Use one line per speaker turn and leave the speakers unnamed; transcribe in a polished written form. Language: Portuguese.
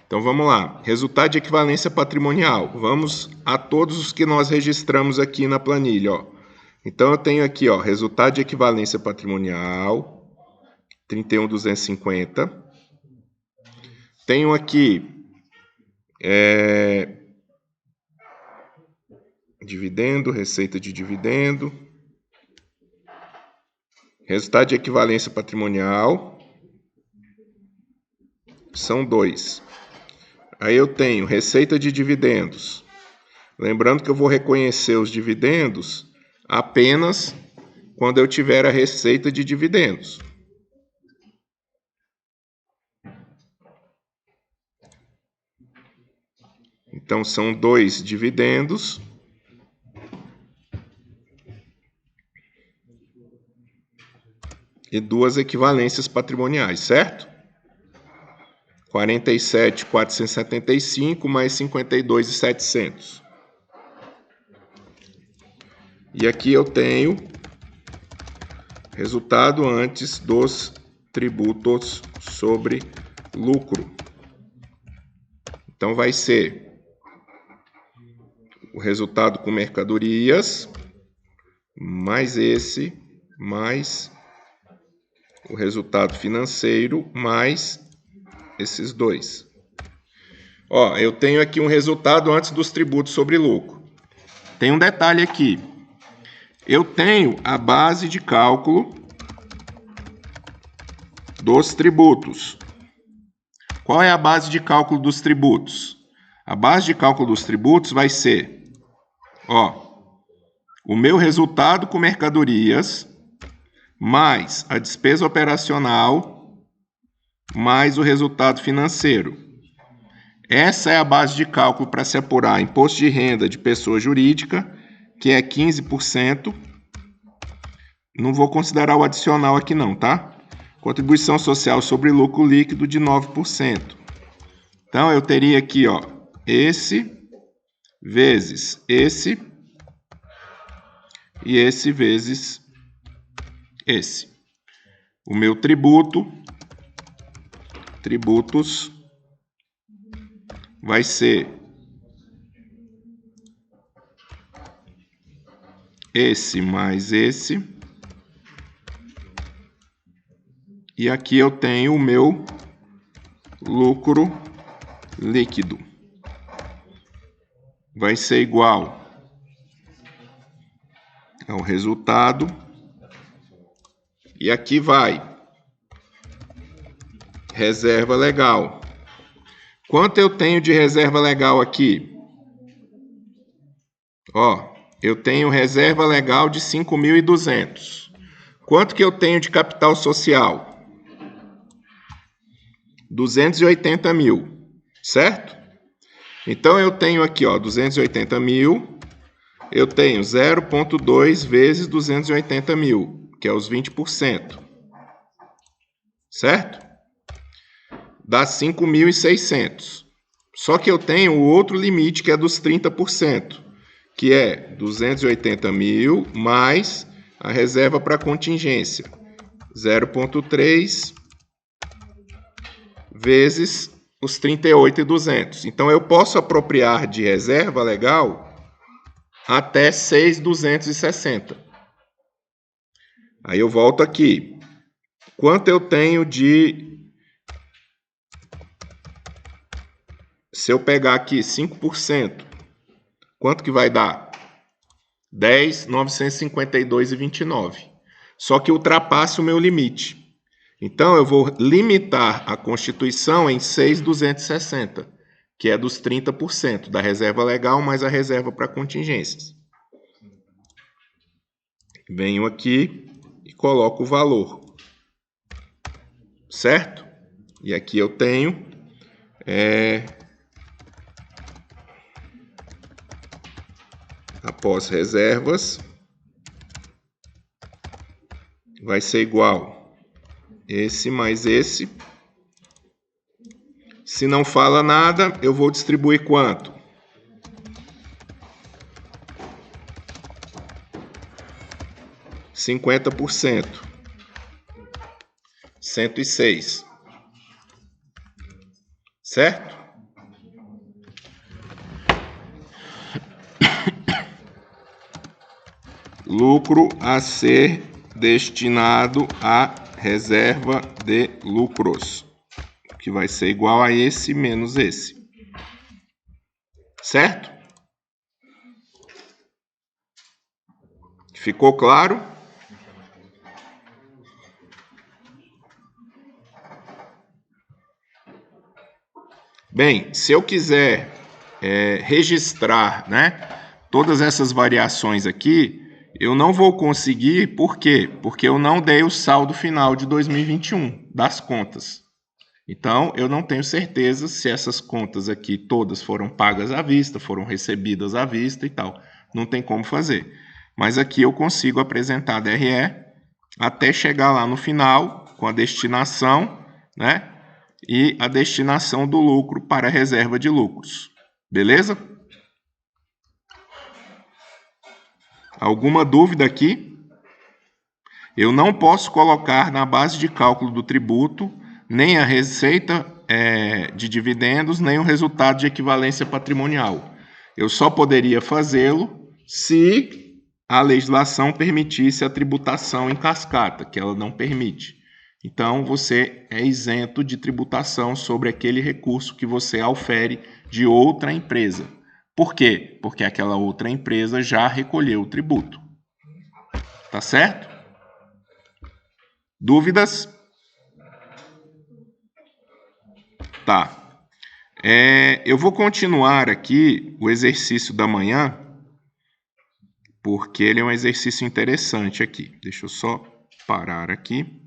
Então, vamos lá. Resultado de equivalência patrimonial. Vamos a todos os que nós registramos aqui na planilha, ó. Então, eu tenho aqui, ó, resultado de equivalência patrimonial, 31.250. Tenho aqui dividendo, receita de dividendo, resultado de equivalência patrimonial, são 2. Aí eu tenho receita de dividendos. Lembrando que eu vou reconhecer os dividendos apenas quando eu tiver a receita de dividendos. Então, são 2 dividendos e 2 equivalências patrimoniais, certo? 47.475 mais 52.700. E aqui eu tenho resultado antes dos tributos sobre lucro. Então, vai ser o resultado com mercadorias, mais esse, mais o resultado financeiro, mais esses 2. Ó, eu tenho aqui um resultado antes dos tributos sobre lucro. Tem um detalhe aqui. Eu tenho a base de cálculo dos tributos. Qual é a base de cálculo dos tributos? A base de cálculo dos tributos vai ser, ó, o meu resultado com mercadorias, mais a despesa operacional, mais o resultado financeiro. Essa é a base de cálculo para se apurar imposto de renda de pessoa jurídica, que é 15%. Não vou considerar o adicional aqui não, tá? Contribuição social sobre lucro líquido de 9%. Então, eu teria aqui, ó, esse vezes esse e esse vezes esse. O meu tributos, vai ser esse mais esse. E aqui eu tenho o meu lucro líquido. Vai ser igual ao resultado. E aqui vai reserva legal. Quanto eu tenho de reserva legal aqui? Ó, eu tenho reserva legal de 5.200. Quanto que eu tenho de capital social? 280 mil, certo? Então, eu tenho aqui, ó, 280 mil, eu tenho 0,2 vezes 280 mil, que é os 20%, certo? Dá 5.600. Só que eu tenho o outro limite, que é dos 30%, que é 280 mil mais a reserva para contingência, 0,3 vezes os 38.200. Então, eu posso apropriar de reserva legal até 6.260. Aí eu volto aqui. Quanto eu tenho de... Se eu pegar aqui 5%, quanto que vai dar? 10.952,29. Só que ultrapasse o meu limite. Então, eu vou limitar a Constituição em 6.260, que é dos 30% da reserva legal mais a reserva para contingências. Venho aqui e coloco o valor, certo? E aqui eu tenho após reservas, vai ser igual esse mais esse. Se não fala nada, eu vou distribuir quanto? 50%. 106. Certo? lucro a ser destinado à reserva de lucros, que vai ser igual a esse menos esse. Certo? Ficou claro? Bem, se eu quiser registrar, né, todas essas variações aqui, eu não vou conseguir, por quê? Porque eu não dei o saldo final de 2021 das contas. Então, eu não tenho certeza se essas contas aqui todas foram pagas à vista, foram recebidas à vista e tal. Não tem como fazer. Mas aqui eu consigo apresentar a DRE até chegar lá no final com a destinação, né? E a destinação do lucro para a reserva de lucros. Beleza? Alguma dúvida aqui? Eu não posso colocar na base de cálculo do tributo nem a receita de dividendos, nem o resultado de equivalência patrimonial. Eu só poderia fazê-lo se a legislação permitisse a tributação em cascata, que ela não permite. Então, você é isento de tributação sobre aquele recurso que você aufere de outra empresa. Por quê? Porque aquela outra empresa já recolheu o tributo. Tá certo? Dúvidas? Tá. Eu vou continuar aqui o exercício da manhã, porque ele é um exercício interessante aqui. Deixa eu só parar aqui.